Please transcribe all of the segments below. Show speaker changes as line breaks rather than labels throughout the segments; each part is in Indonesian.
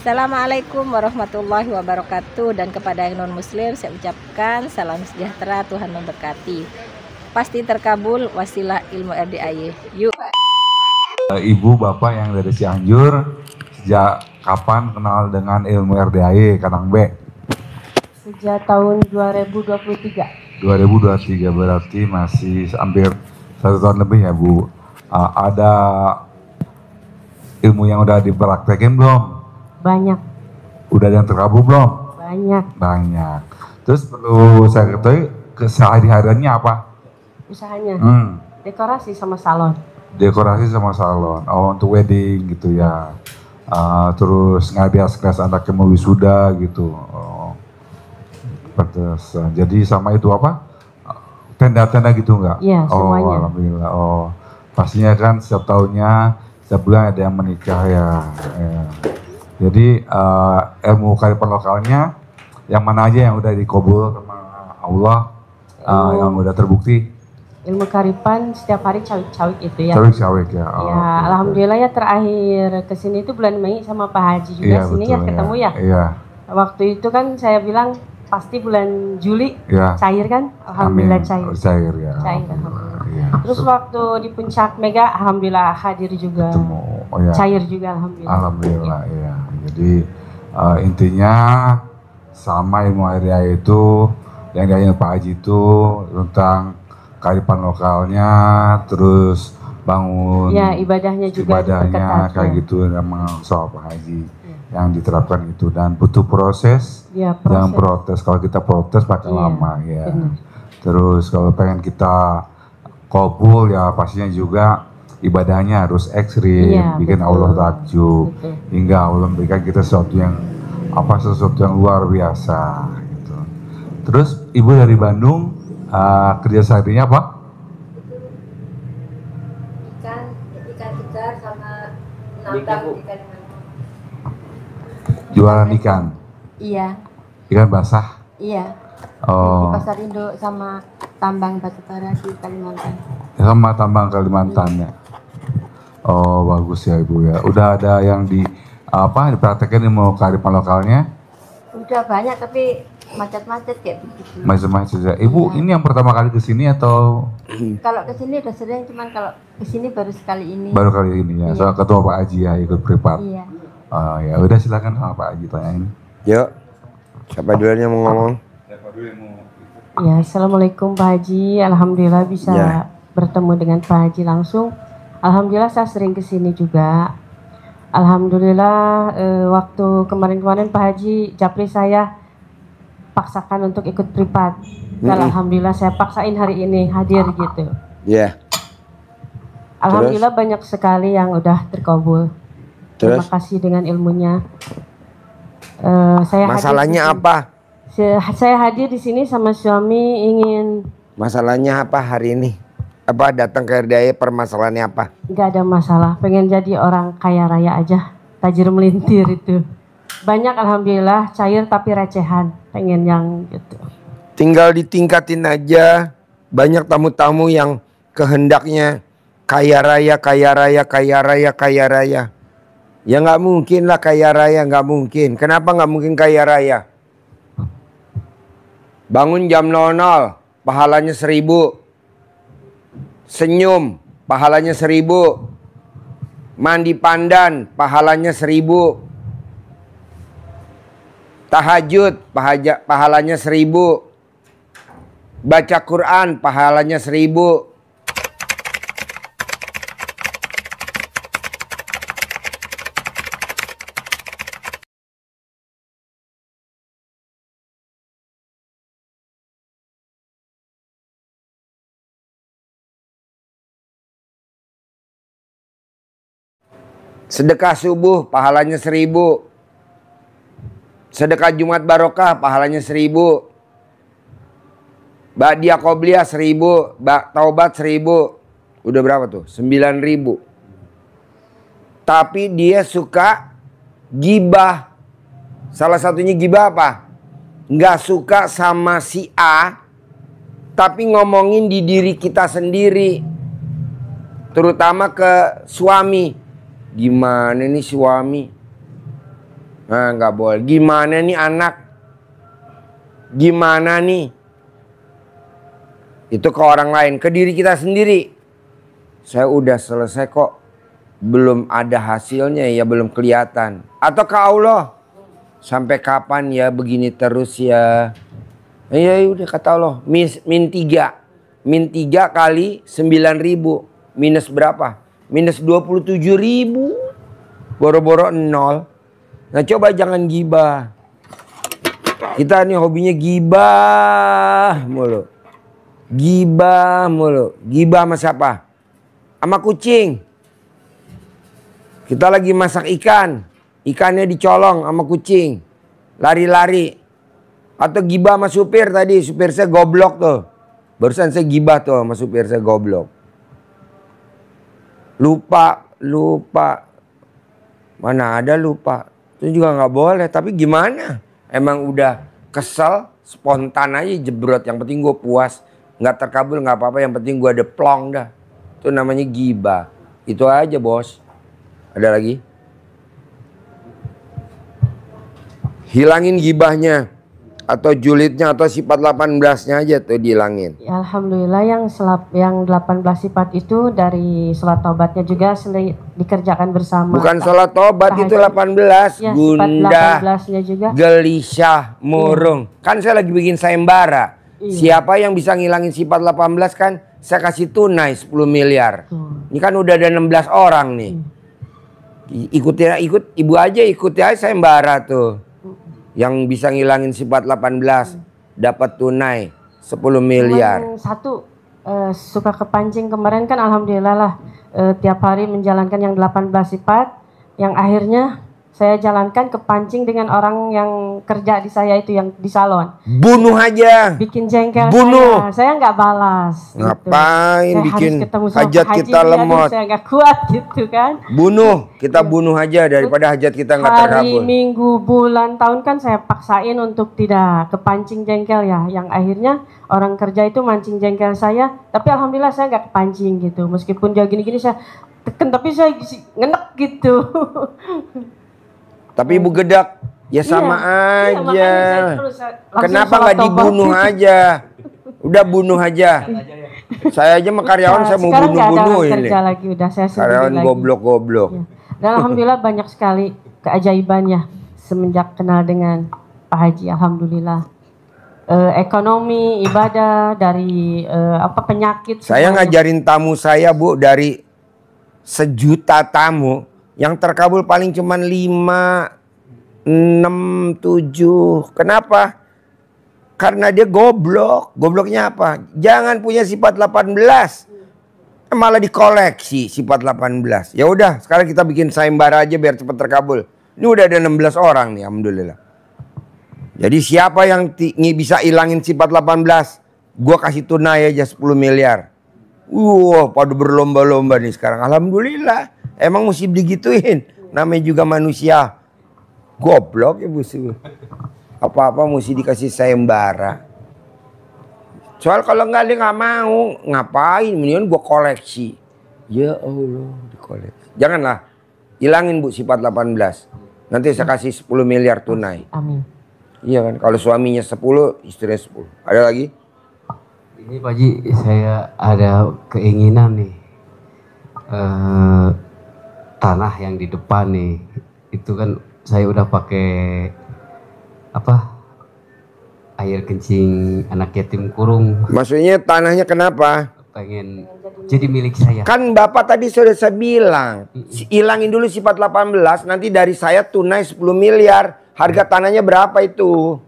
Assalamualaikum warahmatullahi wabarakatuh. Dan kepada yang non muslim saya ucapkan salam sejahtera, Tuhan memberkati. Pasti terkabul wasilah ilmu RDAY. Yuk.
Ibu bapak yang dari Cianjur, sejak kapan kenal dengan ilmu RDAY Kanang B?
Sejak tahun 2023.
2023, berarti masih hampir 1 tahun lebih ya Bu. Ada ilmu yang udah dipraktekin belum?
Banyak.
Udah ada yang terkabul belum?
Banyak.
Banyak. Terus perlu saya ketahui kesehari-hariannya apa?
Usahanya dekorasi sama salon.
Dekorasi sama salon. Oh, untuk wedding gitu ya. Terus ngadias kelas anak yang mau wisuda gitu. Oh. Pantesan. Jadi sama itu apa? Tenda-tenda gitu enggak?
Iya, semuanya.
Oh, alhamdulillah. Oh, pastinya kan setiap tahunnya, setiap bulan ada yang menikah ya. Jadi ilmu kearifan lokalnya yang mana aja yang udah dikabul sama Allah, yang udah terbukti?
Ilmu kearifan setiap hari cawik-cawik itu ya.
Cawik-cawik ya.
Oh, ya, okay. Alhamdulillah ya terakhir kesini itu bulan Mei sama Pak Haji juga
iya,
sini
betul,
ya ketemu ya.
Iya.
Waktu itu kan saya bilang pasti bulan Juli
ya.
Cair kan? Alhamdulillah cair.
Cair ya.
Cair. Alhamdulillah. Ya. Terus waktu di puncak Mega, alhamdulillah hadir juga.
Ketemu. Oh, ya.
Cair juga alhamdulillah.
Alhamdulillah ya. Jadi intinya sama ilmu RDAY itu yang diajarin Pak Haji itu tentang kearifan lokalnya, terus bangun
ya ibadahnya juga
kayak gitu sama soal Pak Haji yang diterapkan itu, dan butuh proses, jangan protes. Kalau kita protes bakal lama ya. Benar. Terus kalau pengen kita kabul ya pastinya juga ibadahnya harus ekstrim, bikin betul. Allah takjub, hingga Allah memberikan kita sesuatu yang luar biasa gitu. Terus ibu dari Bandung, kerja seharinya apa?
Ikan segar sama nambang ikan.
Jualan ikan?
Iya.
Ikan basah?
Iya.
Oh.
Di pasar Induk sama tambang batubara di Kalimantan.
Sama tambang Kalimantan ya. Oh bagus ya ibu ya. Udah ada yang dipraktekin ilmu kearifan lokalnya?
Udah banyak tapi macet-macet kayak begitu.
Macet-macet ya. Ibu ini yang pertama kali kesini atau?
Kalau kesini udah sering, cuman kalau kesini baru sekali ini.
Baru kali ini ya. Iya. Soal ketua Pak Haji ya ikut privat.
Iya.
Oh ya udah silakan sama Pak Haji tanyain.
Yuk. Siapa duluan yang mau ngomong?
Siapa dulu yang mau?
Ya, assalamualaikum Pak Haji. Alhamdulillah bisa bertemu dengan Pak Haji langsung. Alhamdulillah saya sering kesini juga. Alhamdulillah waktu kemarin-kemarin Pak Haji japri saya paksakan untuk ikut privat. Dan alhamdulillah saya paksain hari ini hadir gitu.
Iya.
Alhamdulillah banyak sekali yang udah terkabul. Terima kasih dengan ilmunya.
Masalahnya apa?
Saya hadir di sini sama suami ingin.
Masalahnya apa hari ini? Apa datang ke RDAY permasalahannya apa?
Gak ada masalah, pengen jadi orang kaya raya aja, tajir melintir itu. Banyak alhamdulillah, cair tapi recehan, pengen yang gitu.
Tinggal ditingkatin aja, banyak tamu-tamu yang kehendaknya kaya raya, kaya raya, kaya raya, kaya raya. Ya nggak mungkin lah kaya raya, nggak mungkin. Kenapa nggak mungkin kaya raya? Bangun jam 00, pahalanya 1000. Senyum, pahalanya 1000. Mandi pandan, pahalanya 1000. Tahajud, pahalanya 1000. Baca Quran, pahalanya 1000. Sedekah subuh pahalanya 1000. Sedekah Jumat Barokah pahalanya 1000. Ba'diyah Qobliyah 1000. Taubat 1000. Udah berapa tuh? 9000. Tapi dia suka gibah. Salah satunya gibah apa? Nggak suka sama si A, tapi ngomongin di diri kita sendiri. Terutama ke suami. Gimana nih suami? Nah, nggak boleh. Gimana nih anak? Gimana nih? Itu ke orang lain, ke diri kita sendiri. Saya udah selesai kok. Belum ada hasilnya ya, belum kelihatan. Atau ke Allah. Sampai kapan ya begini terus ya? Ya udah kata Allah, min 3. Min 3 kali 9.000. Minus berapa? Minus 27.000. Boro-boro 0. Nah coba jangan gibah. Kita nih hobinya gibah mulu. Gibah mulu. Gibah sama siapa? Sama kucing. Kita lagi masak ikan. Ikannya dicolong sama kucing. Lari-lari. Atau gibah sama supir tadi. Supir saya goblok tuh. Barusan saya gibah tuh sama supir saya goblok. Lupa. Mana ada lupa. Itu juga nggak boleh. Tapi gimana? Emang udah kesel. Spontan aja jebrot. Yang penting gue puas. Nggak terkabul nggak apa-apa. Yang penting gue ada plong dah. Itu namanya gibah. Itu aja bos. Ada lagi? Hilangin gibahnya. Atau julidnya atau sifat 18-nya aja tuh dihilangin.
Ya, alhamdulillah yang 18 sifat itu dari sholat taubatnya juga dikerjakan bersama.
Bukan sholat taubat itu 18.
Ya,
gundah,
18-nya juga.
gelisah, murung. Kan saya lagi bikin sayembara. Siapa yang bisa ngilangin sifat 18 kan saya kasih tunai 10 miliar. Ini kan udah ada 16 orang nih. Ikut ibu aja ikuti aja sayembara tuh. Yang bisa ngilangin sifat 18 dapat tunai 10 miliar.
Cuman satu suka kepancing kemarin kan alhamdulillah lah tiap hari menjalankan yang 18 sifat yang akhirnya saya jalankan kepancing dengan orang yang kerja di saya itu yang di salon.
Bunuh aja.
Bikin jengkel
bunuh.
Saya nggak balas.
Ngapain
gitu.
bikin
hajat
kita lemot.
Saya nggak kuat gitu kan.
Bunuh. Kita bunuh aja daripada hajat kita nggak terkabul.
Hari, minggu, bulan, tahun kan saya paksain untuk tidak kepancing jengkel ya. Yang akhirnya orang kerja itu mancing jengkel saya. Tapi alhamdulillah saya nggak kepancing gitu. Meskipun dia gini-gini saya tekan tapi saya ngenek gitu.
Tapi ibu gedak, ya sama aja. Kenapa nggak dibunuh aja? Udah bunuh aja. Saya aja sama karyawan saya mau bunuh ini.
Lagi, udah saya
karyawan goblok-goblok.
Ya. Dan alhamdulillah banyak sekali keajaibannya semenjak kenal dengan Pak Haji. Alhamdulillah. Ekonomi, ibadah, dari penyakit.
Saya ngajarin tamu saya Bu, dari 1 juta tamu. Yang terkabul paling cuman 5, 6, 7. Kenapa? Karena dia goblok. Gobloknya apa? Jangan punya sifat 18. Malah dikoleksi sifat 18. Ya udah, sekarang kita bikin sayembara aja biar cepat terkabul. Ini udah ada 16 orang nih, alhamdulillah. Jadi siapa yang bisa ilangin sifat 18? Gua kasih tunai aja 10 miliar. Pada berlomba-lomba nih sekarang. Alhamdulillah. Emang mesti digituin. Namanya juga manusia. Goblok ya busu. Apa-apa mesti dikasih sayembara. Soal kalau nggak dia nggak mau. Ngapain? Mendingan gua koleksi. Ya Allah dikoleksi. Janganlah. Hilangin Bu sifat 18. Nanti saya kasih 10 miliar tunai.
Amin.
Iya kan. Kalau suaminya 10, istrinya 10. Ada lagi?
Ini Pak Haji, saya ada keinginan nih. Tanah yang di depan nih, itu kan saya udah pakai air kencing anak yatim kurung.
Maksudnya tanahnya kenapa?
Pengen jadi milik saya.
Kan Bapak tadi sudah saya bilang, hilangin dulu sifat 18, nanti dari saya tunai 10 miliar. Harga tanahnya berapa itu?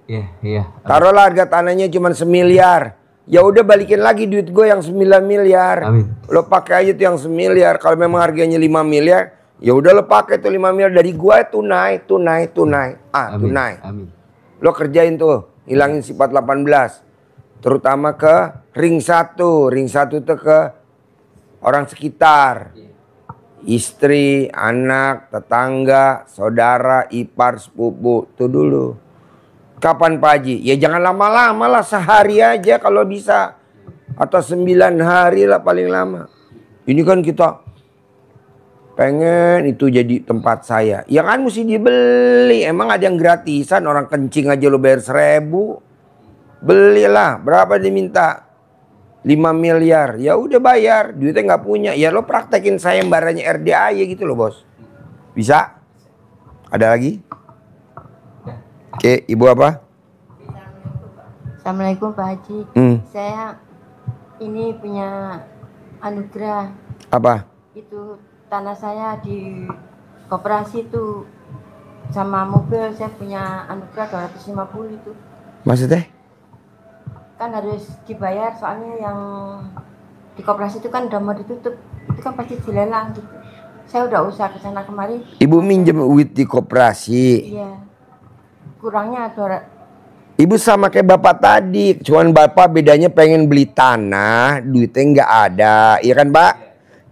Iya.
Taruhlah harga tanahnya cuma 1 miliar. Ya udah balikin lagi duit gue yang 9 miliar.
Amin.
Lo pakai aja tuh yang 1 miliar. Kalau memang harganya 5 miliar, ya udah lo pakai tuh 5 miliar dari gue tunai.
Amin.
Tunai.
Amin.
Lo kerjain tuh, hilangin sifat 18. Terutama ke ring 1. Ring 1 tuh ke orang sekitar. Istri, anak, tetangga, saudara, ipar, sepupu. Itu dulu. Kapan Pak Haji? Ya jangan lama-lama lah, sehari aja kalau bisa. Atau 9 hari lah paling lama. Ini kan kita Pengen itu jadi tempat saya. Ya kan mesti dibeli. Emang ada yang gratisan, orang kencing aja lo bayar 1.000. Belilah, berapa diminta? 5 miliar. Ya udah bayar, duitnya nggak punya. Ya lo praktekin sayembaranya RDAY gitu loh bos. Bisa? Ada lagi? Oke, ibu apa?
Assalamualaikum Pak Haji. Saya ini punya anugerah.
Apa?
Itu tanah saya di koperasi itu sama mobil saya punya anugerah 250 itu.
Maksudnya?
Kan harus dibayar soalnya yang di koperasi itu kan udah mau ditutup. Itu kan pasti dilelang gitu. Saya udah usaha ke sana kemari.
Ibu minjem duit di koperasi.
Iya. Kurangnya ada.
Ibu sama kayak bapak tadi, cuman bapak bedanya pengen beli tanah, duitnya nggak ada, iya kan Pak?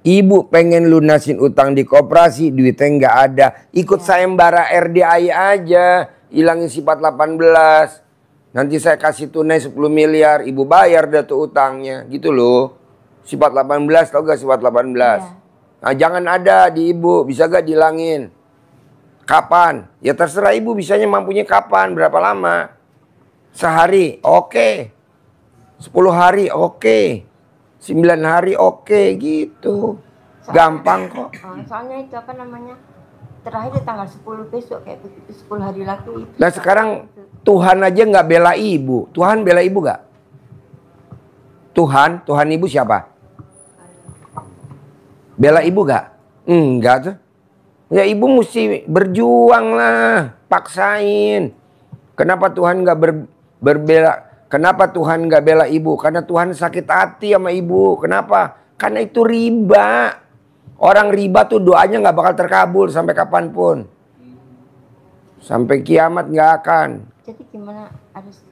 Ibu pengen lunasin utang di koperasi, duitnya nggak ada. Ikut sayembara RDAY aja, hilangin sifat 18. Nanti saya kasih tunai 10 miliar, ibu bayar dah tuh utangnya, gitu loh. Sifat 18, tau gak sifat 18? Nah jangan ada di ibu, bisa gak dihilangin? Kapan? Ya terserah ibu bisanya mampunya kapan, berapa lama? Sehari, oke. 10 hari, oke. 9 hari, oke, gitu. Gampang kok.
Soalnya itu apa namanya, terakhir di tanggal 10 besok kayak begitu, 10 hari lagi.
Nah sekarang Tuhan aja nggak bela ibu. Tuhan bela ibu nggak? Tuhan ibu siapa? Bela ibu nggak? Enggak tuh. Ya ibu mesti berjuang lah, paksain. Kenapa Tuhan nggak berbela? Kenapa Tuhan nggak bela ibu? Karena Tuhan sakit hati sama ibu. Kenapa? Karena itu riba. Orang riba tuh doanya nggak bakal terkabul sampai kapanpun. Sampai kiamat nggak akan.
Jadi gimana harus